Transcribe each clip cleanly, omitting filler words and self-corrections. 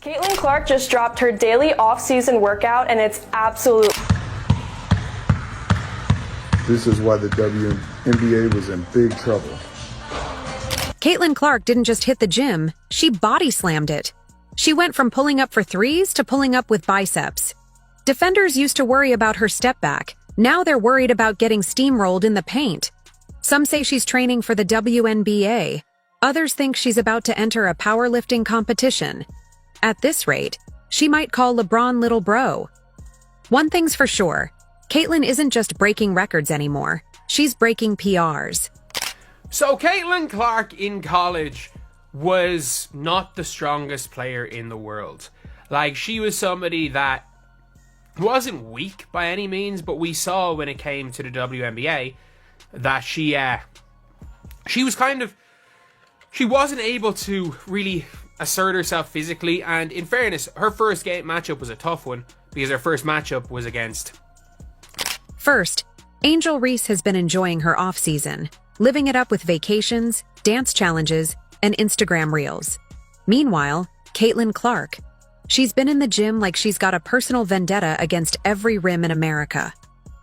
Caitlin Clark just dropped her daily off-season workout, and it's absolute. This is why the WNBA was in big trouble. Caitlin Clark didn't just hit the gym, she body slammed it. She went from pulling up for threes to pulling up with biceps. Defenders used to worry about her step back. Now they're worried about getting steamrolled in the paint. Some say she's training for the WNBA. Others think she's about to enter a powerlifting competition. At this rate, she might call LeBron little bro. One thing's for sure, Caitlin isn't just breaking records anymore. She's breaking PRs. So Caitlin Clark in college was not the strongest player in the world. Like, she was somebody that wasn't weak by any means, but we saw when it came to the WNBA that she wasn't able to really assert herself physically, and in fairness, her first game matchup was a tough one because her first matchup was against. First, Angel Reese has been enjoying her off-season, living it up with vacations, dance challenges, and Instagram reels. Meanwhile, Caitlin Clark, she's been in the gym like she's got a personal vendetta against every rim in America.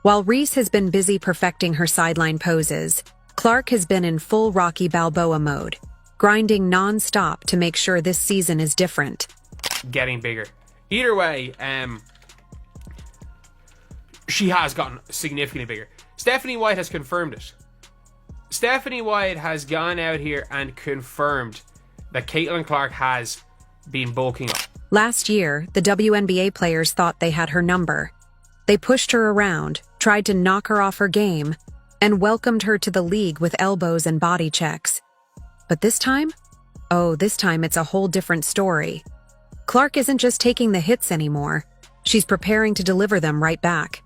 While Reese has been busy perfecting her sideline poses, Clark has been in full Rocky Balboa mode, grinding non-stop to make sure this season is different. Getting bigger. Either way, she has gotten significantly bigger. Stephanie White has confirmed it. Stephanie White has gone out here and confirmed that Caitlin Clark has been bulking up. Last year, the WNBA players thought they had her number. They pushed her around, tried to knock her off her game, and welcomed her to the league with elbows and body checks. But this time? Oh, this time it's a whole different story. Clark isn't just taking the hits anymore. She's preparing to deliver them right back.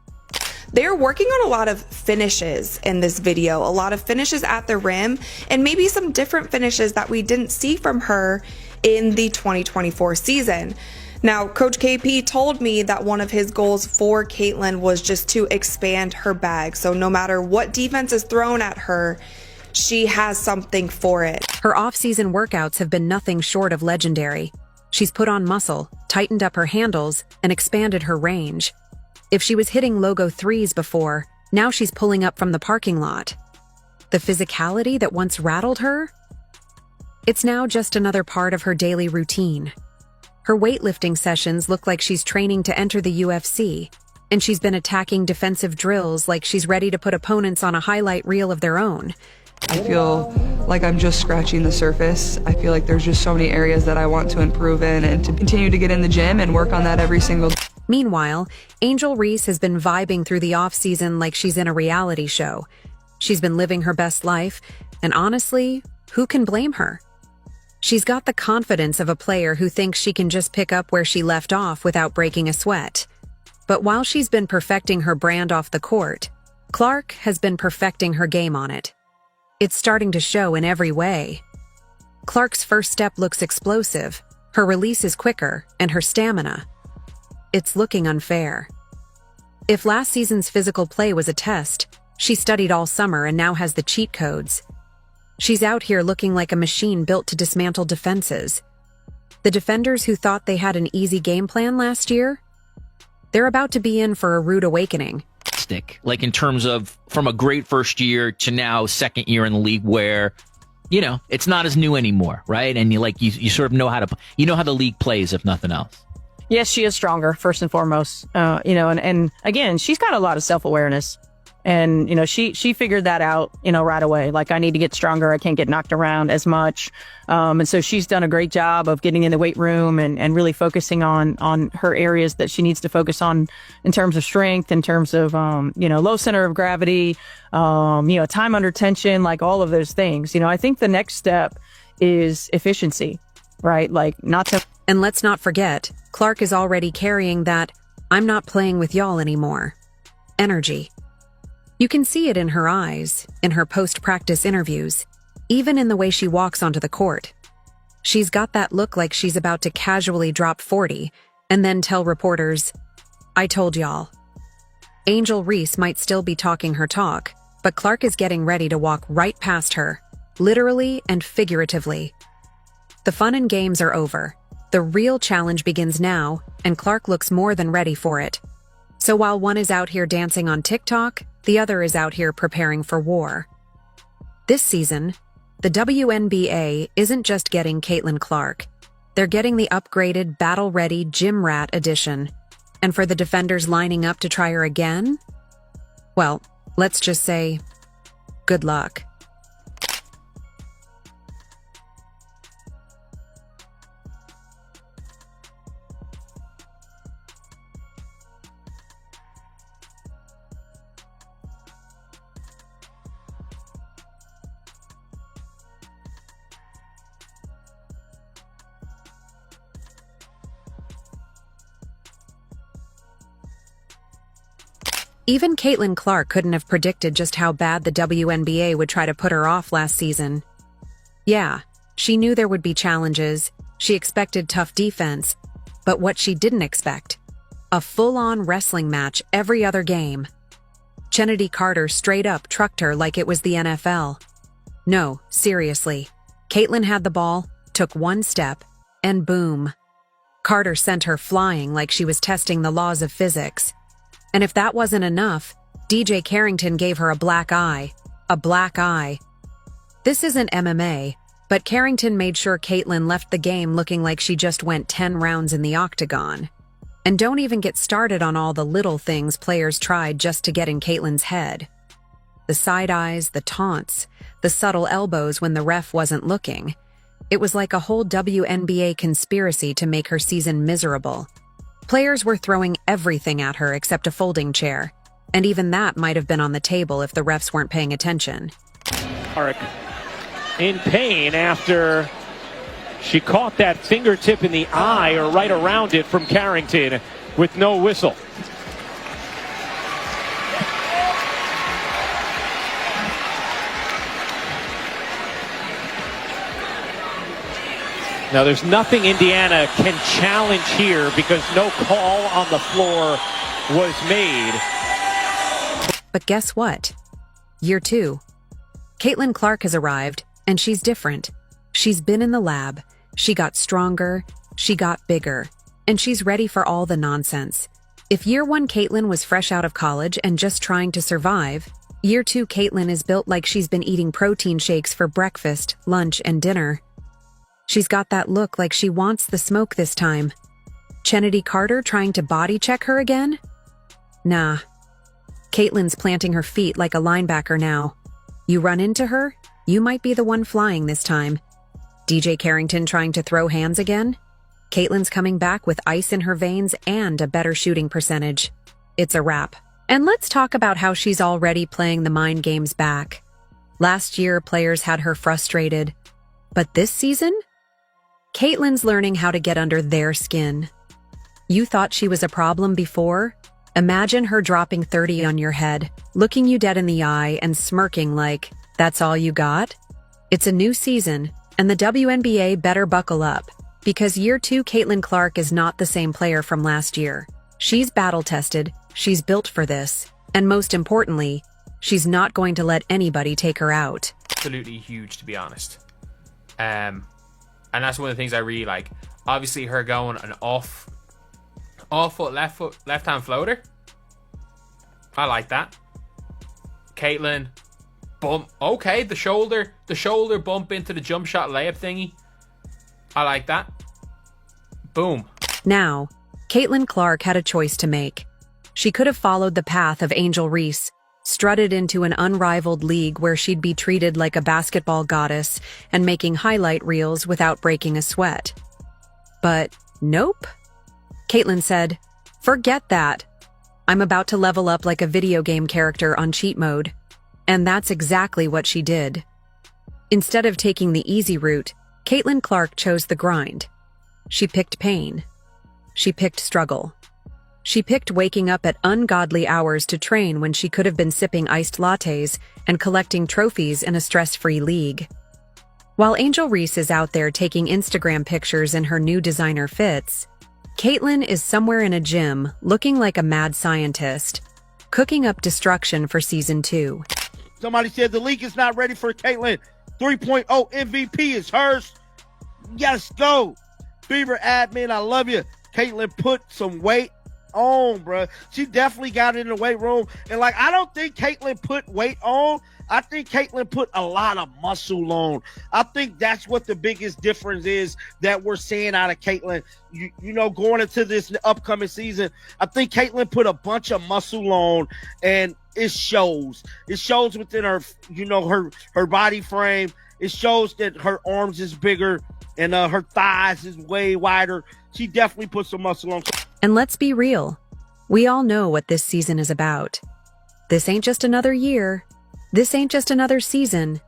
They're working on a lot of finishes in this video, a lot of finishes at the rim, and maybe some different finishes that we didn't see from her in the 2024 season. Now, Coach KP told me that one of his goals for Caitlin was just to expand her bag. So no matter what defense is thrown at her, she has something for it. Her off-season workouts have been nothing short of legendary. She's put on muscle, tightened up her handles, and expanded her range. If she was hitting logo threes before, now she's pulling up from the parking lot. The physicality that once rattled her? It's now just another part of her daily routine. Her weightlifting sessions look like she's training to enter the UFC, and she's been attacking defensive drills like she's ready to put opponents on a highlight reel of their own. I feel like I'm just scratching the surface. I feel like there's just so many areas that I want to improve in and to continue to get in the gym and work on that every single day. Meanwhile, Angel Reese has been vibing through the off-season like she's in a reality show. She's been living her best life, and honestly, who can blame her? She's got the confidence of a player who thinks she can just pick up where she left off without breaking a sweat. But while she's been perfecting her brand off the court, Clark has been perfecting her game on it. It's starting to show in every way. Clark's first step looks explosive, her release is quicker, and her stamina. It's looking unfair. If last season's physical play was a test, she studied all summer and now has the cheat codes. She's out here looking like a machine built to dismantle defenses. The defenders who thought they had an easy game plan last year? They're about to be in for a rude awakening. Like in terms of from a great first year to now second year in the league where, you know, it's not as new anymore, right? And you sort of know how the league plays, if nothing else. Yes, she is stronger, first and foremost. And again, she's got a lot of self-awareness. And, she figured that out, right away. Like, I need to get stronger. I can't get knocked around as much. And so she's done a great job of getting in the weight room and really focusing on her areas that she needs to focus on in terms of strength, in terms of, low center of gravity, time under tension, like all of those things. I think the next step is efficiency, right? Like, not to. And let's not forget, Clark is already carrying that "I'm not playing with y'all anymore" energy. You can see it in her eyes, in her post-practice interviews, even in the way she walks onto the court. She's got that look like she's about to casually drop 40 and then tell reporters, "I told y'all." Angel Reese might still be talking her talk, but Clark is getting ready to walk right past her, literally and figuratively. The fun and games are over. The real challenge begins now, and Clark looks more than ready for it. So while one is out here dancing on TikTok, the other is out here preparing for war. This season, the WNBA isn't just getting Caitlin Clark. They're getting the upgraded, battle-ready Gym Rat edition. And for the defenders lining up to try her again? Well, let's just say, good luck. Even Caitlin Clark couldn't have predicted just how bad the WNBA would try to put her off last season. Yeah, she knew there would be challenges, she expected tough defense, but what she didn't expect, a full-on wrestling match every other game. Chennedy Carter straight up trucked her like it was the NFL. No, seriously. Caitlin had the ball, took one step, and boom. Carter sent her flying like she was testing the laws of physics. And if that wasn't enough, DJ Carrington gave her a black eye. A black eye. This isn't MMA, but Carrington made sure Caitlin left the game looking like she just went 10 rounds in the octagon. And don't even get started on all the little things players tried just to get in Caitlin's head. The side eyes, the taunts, the subtle elbows when the ref wasn't looking. It was like a whole WNBA conspiracy to make her season miserable. Players were throwing everything at her except a folding chair, and even that might have been on the table if the refs weren't paying attention. Clark in pain after she caught that fingertip in the eye or right around it from Carrington with no whistle. Now, there's nothing Indiana can challenge here because no call on the floor was made. But guess what? Year 2. Caitlin Clark has arrived, and she's different. She's been in the lab, she got stronger, she got bigger, and she's ready for all the nonsense. If Year 1 Caitlin was fresh out of college and just trying to survive, Year 2 Caitlin is built like she's been eating protein shakes for breakfast, lunch, and dinner. She's got that look like she wants the smoke this time. Chennedy Carter trying to body check her again? Nah. Caitlin's planting her feet like a linebacker now. You run into her, you might be the one flying this time. DJ Carrington trying to throw hands again? Caitlin's coming back with ice in her veins and a better shooting percentage. It's a wrap. And let's talk about how she's already playing the mind games back. Last year, players had her frustrated. But this season? Caitlin's learning how to get under their skin. You thought she was a problem before? Imagine her dropping 30 on your head, looking you dead in the eye and smirking like, that's all you got? It's a new season, and the WNBA better buckle up, because Year 2 Caitlin Clark is not the same player from last year. She's battle-tested, she's built for this, and most importantly, she's not going to let anybody take her out. Absolutely huge, to be honest. And that's one of the things I really like. Obviously, her going an off foot, left hand floater. I like that. Caitlin, bump. Okay, the shoulder bump into the jump shot layup thingy. I like that. Boom. Now, Caitlin Clark had a choice to make. She could have followed the path of Angel Reese, strutted into an unrivaled league where she'd be treated like a basketball goddess and making highlight reels without breaking a sweat. But nope. Caitlin said, forget that. I'm about to level up like a video game character on cheat mode. And that's exactly what she did. Instead of taking the easy route, Caitlin Clark chose the grind. She picked pain. She picked struggle. She picked waking up at ungodly hours to train when she could have been sipping iced lattes and collecting trophies in a stress-free league. While Angel Reese is out there taking Instagram pictures in her new designer fits, Caitlin is somewhere in a gym looking like a mad scientist, cooking up destruction for Season 2. Somebody said the league is not ready for Caitlin. 3.0 MVP is hers. Yes, go. Fever admin, I love you. Caitlin put some weight on, bro. She definitely got in the weight room. And, like, I don't think Caitlin put weight on. I think Caitlin put a lot of muscle on. I think that's what the biggest difference is that we're seeing out of Caitlin. You know, going into this upcoming season, I think Caitlin put a bunch of muscle on, and it shows. It shows within her, you know, her body frame. It shows that her arms is bigger and her thighs is way wider. She definitely put some muscle on. And let's be real. We all know what this season is about. This ain't just another year. This ain't just another season.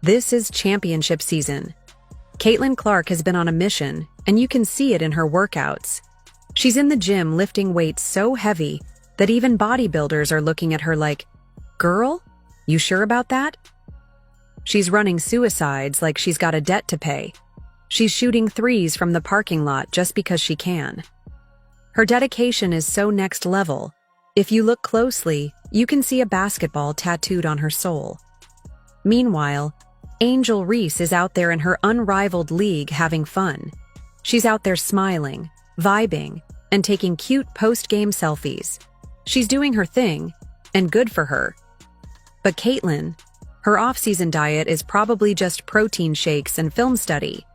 This is championship season. Caitlin Clark has been on a mission, and you can see it in her workouts. She's in the gym lifting weights so heavy that even bodybuilders are looking at her like, "Girl, you sure about that?" She's running suicides like she's got a debt to pay. She's shooting threes from the parking lot just because she can. Her dedication is so next level. If you look closely, you can see a basketball tattooed on her soul. Meanwhile, Angel Reese is out there in her unrivaled league having fun. She's out there smiling, vibing, and taking cute post-game selfies. She's doing her thing, and good for her. But Caitlin, her off-season diet is probably just protein shakes and film study.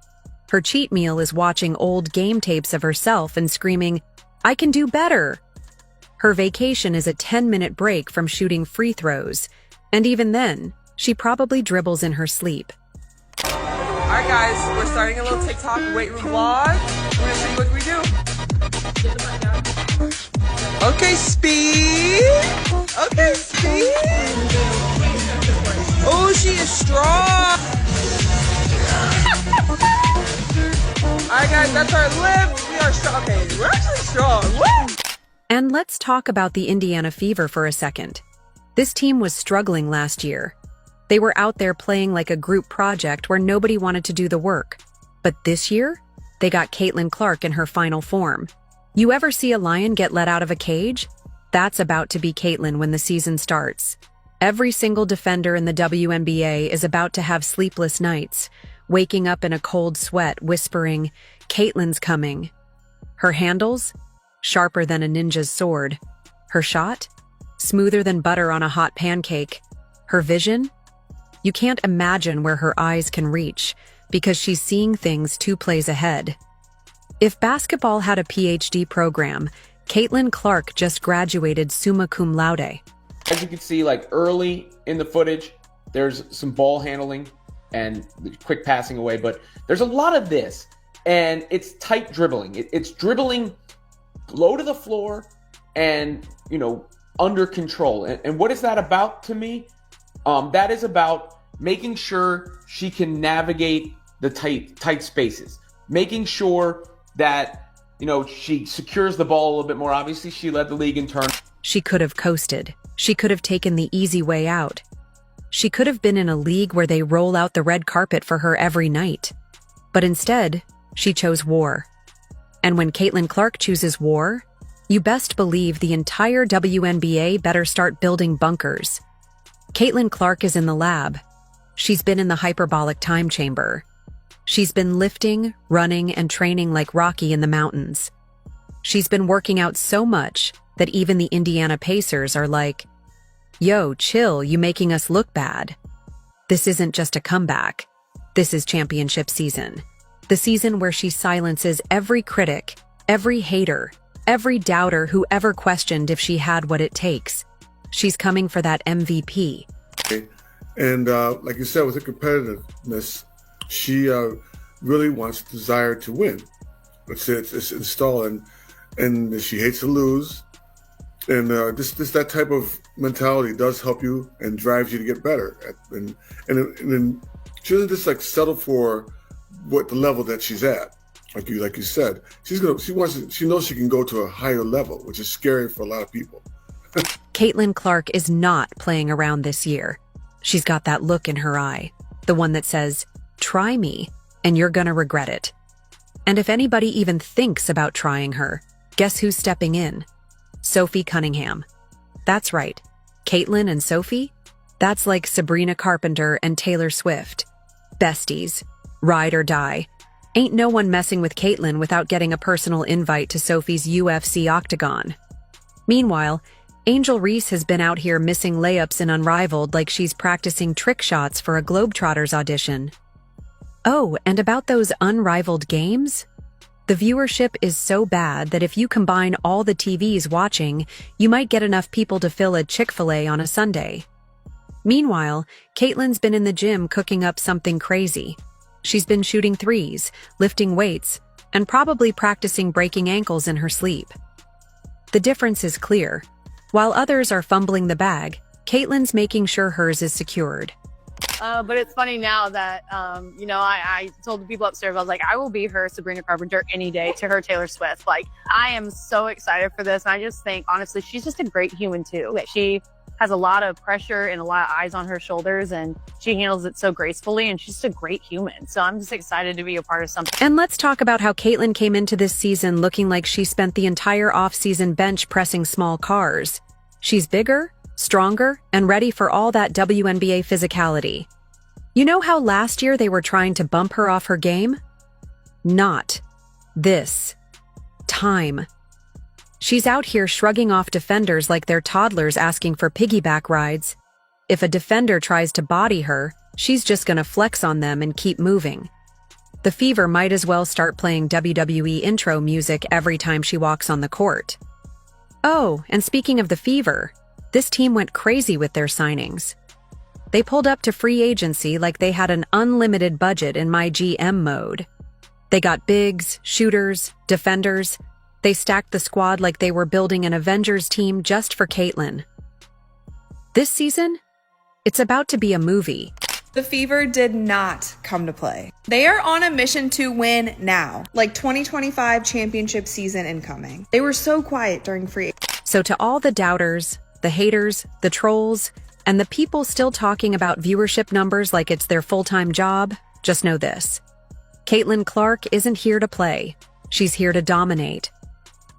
Her cheat meal is watching old game tapes of herself and screaming, "I can do better!" Her vacation is a 10-minute break from shooting free throws, and even then, she probably dribbles in her sleep. Alright guys, we're starting a little TikTok weight room vlog. We're gonna see what we do. Okay, speed! Okay, speed! Oh, she is strong! Alright guys, that's our lift. We are strong. Okay, we're actually strong. Woo! And let's talk about the Indiana Fever for a second. This team was struggling last year. They were out there playing like a group project where nobody wanted to do the work. But this year, they got Caitlin Clark in her final form. You ever see a lion get let out of a cage? That's about to be Caitlin when the season starts. Every single defender in the WNBA is about to have sleepless nights, waking up in a cold sweat, whispering, "Caitlin's coming." Her handles? Sharper than a ninja's sword. Her shot? Smoother than butter on a hot pancake. Her vision? You can't imagine where her eyes can reach, because she's seeing things 2 plays ahead. If basketball had a PhD program, Caitlin Clark just graduated summa cum laude. As you can see, like early in the footage, there's some ball handling and quick passing away, but there's a lot of this, and it's tight dribbling. It's dribbling low to the floor and, you know, under control. And what is that about to me? That is about making sure she can navigate the tight spaces, making sure that, you know, she secures the ball a little bit more. Obviously, she led the league in turns. She could have coasted. She could have taken the easy way out. She could have been in a league where they roll out the red carpet for her every night. But instead, she chose war. And when Caitlin Clark chooses war, you best believe the entire WNBA better start building bunkers. Caitlin Clark is in the lab. She's been in the hyperbolic time chamber. She's been lifting, running, and training like Rocky in the mountains. She's been working out so much that even the Indiana Pacers are like, "Yo, chill, you making us look bad." This isn't just a comeback. This is championship season. The season where she silences every critic, every hater, every doubter who ever questioned if she had what it takes. She's coming for that MVP. And like you said, with her competitiveness, she really wants desire to win. It's installed, and she hates to lose. And that type of mentality does help you and drives you to get better. And she doesn't just like settle for what the level that she's at. Like you said, she knows she can go to a higher level, which is scary for a lot of people. Caitlin Clark is not playing around this year. She's got that look in her eye, the one that says, "Try me, and you're gonna regret it." And if anybody even thinks about trying her, guess who's stepping in? Sophie Cunningham. That's right. Caitlin and Sophie? That's like Sabrina Carpenter and Taylor Swift. Besties. Ride or die. Ain't no one messing with Caitlyn without getting a personal invite to Sophie's UFC octagon. Meanwhile, Angel Reese has been out here missing layups in Unrivaled like she's practicing trick shots for a Globetrotters audition. Oh, and about those Unrivaled games? The viewership is so bad that if you combine all the TVs watching, you might get enough people to fill a Chick-fil-A on a Sunday. Meanwhile, Caitlyn's been in the gym cooking up something crazy. She's been shooting threes, lifting weights, and probably practicing breaking ankles in her sleep. The difference is clear. While others are fumbling the bag, Caitlyn's making sure hers is secured. But it's funny now that, I told the people upstairs, I was like, I will be her Sabrina Carpenter any day to her Taylor Swift. Like, I am so excited for this. And I just think, honestly, she's just a great human too. She has a lot of pressure and a lot of eyes on her shoulders, and she handles it so gracefully, and she's just a great human. So I'm just excited to be a part of something. And let's talk about how Caitlyn came into this season looking like she spent the entire off-season bench pressing small cars. She's bigger, stronger, and ready for all that WNBA physicality. You know how last year they were trying to bump her off her game? Not this time. She's out here shrugging off defenders like they're toddlers asking for piggyback rides. If a defender tries to body her, she's just gonna flex on them and keep moving. The Fever might as well start playing WWE intro music every time she walks on the court. Oh, and speaking of the Fever, this team went crazy with their signings. They pulled up to free agency like they had an unlimited budget in my GM mode. They got bigs, shooters, defenders. They stacked the squad like they were building an Avengers team just for Caitlyn. This season, it's about to be a movie. The Fever did not come to play. They are on a mission to win now, like 2025 championship season incoming. They were so quiet during free. So to all the doubters, the haters, the trolls, and the people still talking about viewership numbers like it's their full-time job, just know this. Caitlyn Clark isn't here to play. She's here to dominate.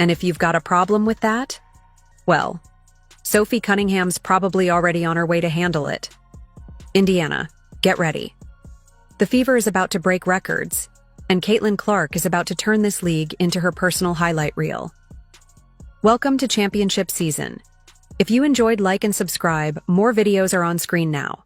And if you've got a problem with that, well, Sophie Cunningham's probably already on her way to handle it. Indiana, get ready. The Fever is about to break records, and Caitlyn Clark is about to turn this league into her personal highlight reel. Welcome to championship season. If you enjoyed, like and subscribe. More videos are on screen now.